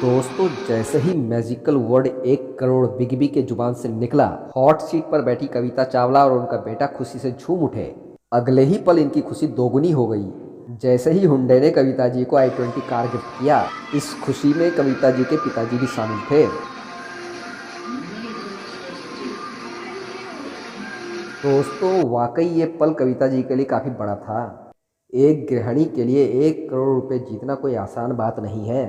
दोस्तों, जैसे ही magical word 1 crore Big B के जुबान से निकला, हॉट सीट पर बैठी कविता चावला और उनका बेटा खुशी से झूम उठे। अगले ही पल इनकी खुशी दोगुनी हो गई जैसे ही हुंडई ने कविता जी को i20 कार गिफ्ट किया। इस खुशी में कविता जी के पिताजी भी शामिल थे। दोस्तों, वाकई ये पल कविता जी के लिए काफ़ी बड़ा था। एक गृहिणी के लिए 1 करोड़ रुपए जीतना कोई आसान बात नहीं है,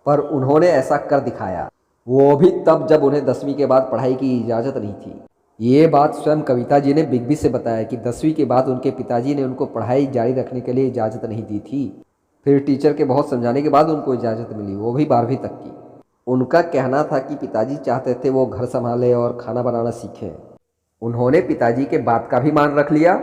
पर उन्होंने ऐसा कर दिखाया, वो भी तब जब उन्हें 10वीं के बाद पढ़ाई की इजाज़त नहीं थी। ये बात स्वयं कविता जी ने बिग बी से बताया कि 10वीं के बाद उनके पिताजी ने उनको पढ़ाई जारी रखने के लिए इजाज़त नहीं दी थी। फिर टीचर के बहुत समझाने के बाद उनको इजाज़त मिली, वो भी 12वीं तक की। उनका कहना था कि पिताजी चाहते थे वो घर संभाले और खाना बनाना सीखें। उन्होंने पिताजी के बात का भी मान रख लिया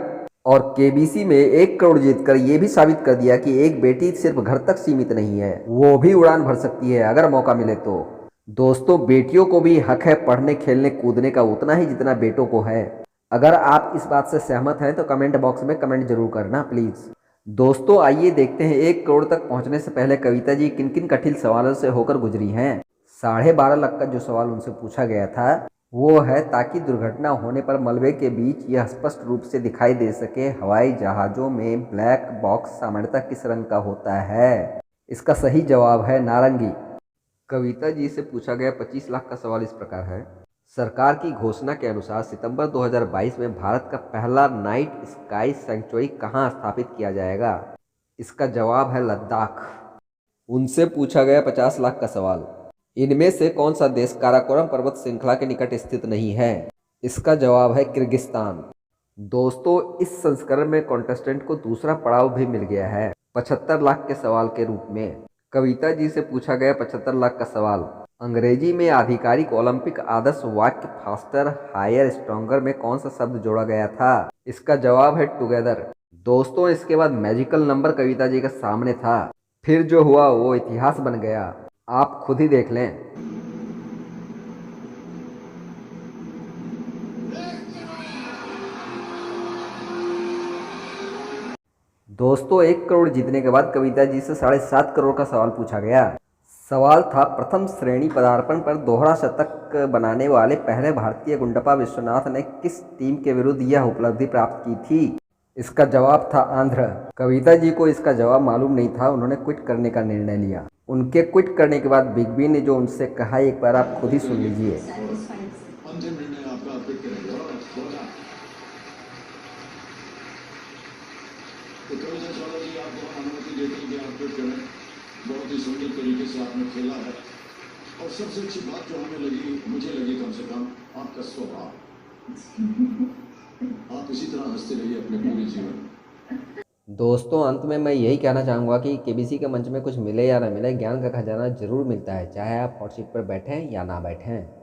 और केबीसी में 1 करोड़ जीतकर ये भी साबित कर दिया कि एक बेटी सिर्फ घर तक सीमित नहीं है, वो भी उड़ान भर सकती है अगर मौका मिले तो। दोस्तों, बेटियों को भी हक है पढ़ने खेलने कूदने का उतना ही जितना बेटों को है। अगर आप इस बात से सहमत हैं तो कमेंट बॉक्स में कमेंट जरूर करना प्लीज़। दोस्तों, आइए देखते हैं 1 करोड़ तक पहुंचने से पहले कविता जी किन किन कठिन सवालों से होकर गुजरी हैं। 12.5 लाख का जो सवाल उनसे पूछा गया था वो है, ताकि दुर्घटना होने पर मलबे के बीच यह स्पष्ट रूप से दिखाई दे सके, हवाई जहाज़ों में ब्लैक बॉक्स सामान्यतः किस रंग का होता है? इसका सही जवाब है नारंगी। कविता जी से पूछा गया 25 लाख का सवाल इस प्रकार है, सरकार की घोषणा के अनुसार सितंबर 2022 में भारत का पहला नाइट स्काई सेंचुरी कहाँ स्थापित किया जाएगा? इसका जवाब है लद्दाख। उनसे पूछा गया 50 लाख का सवाल, इनमें से कौन सा देश काराकोरम पर्वत श्रृंखला के निकट स्थित नहीं है? इसका जवाब है किर्गिस्तान। दोस्तों, इस संस्करण में कॉन्टेस्टेंट को दूसरा पड़ाव भी मिल गया है 75 लाख के सवाल के रूप में। कविता जी से पूछा गया 75 लाख का सवाल, अंग्रेजी में आधिकारिक ओलंपिक आदर्श वाक्य फास्टर हायर स्ट्रॉन्गर में कौन सा शब्द जोड़ा गया था? इसका जवाब है टुगेदर। दोस्तों, इसके बाद मैजिकल नंबर कविता जी के सामने था, फिर जो हुआ वो इतिहास बन गया। आप खुद ही देख लें। दोस्तों, 1 करोड़ जीतने के बाद कविता जी से 7.5 करोड़ का सवाल पूछा गया। सवाल था, प्रथम श्रेणी पदार्पण पर दोहरा शतक बनाने वाले पहले भारतीय गुंडप्पा विश्वनाथ ने किस टीम के विरुद्ध यह उपलब्धि प्राप्त की थी? इसका जवाब था आंध्र। कविता जी को इसका जवाब मालूम नहीं था, उन्होंने क्विट करने का निर्णय लिया। उनके क्विट करने के बाद बिग बी ने जो उनसे कहा, एक बार आप खुद ही सुन लीजिए। तो कविता चावला जी, आपको हम अनुमति देते हैं कि आप क्विट करें। बहुत ही सुंदर तरीके से आपने खेला है और सबसे अच्छी बात जो हमें लगी, मुझे लगी कम से कम, आपका स्वभाव। आप इसी तरह हंसते रहिए अपने पूरे जीवन। दोस्तों, अंत में मैं यही कहना चाहूँगा कि केबीसी के मंच में कुछ मिले या ना मिले, ज्ञान का खजाना जरूर मिलता है, चाहे आप हॉट सीट पर बैठें या ना बैठें।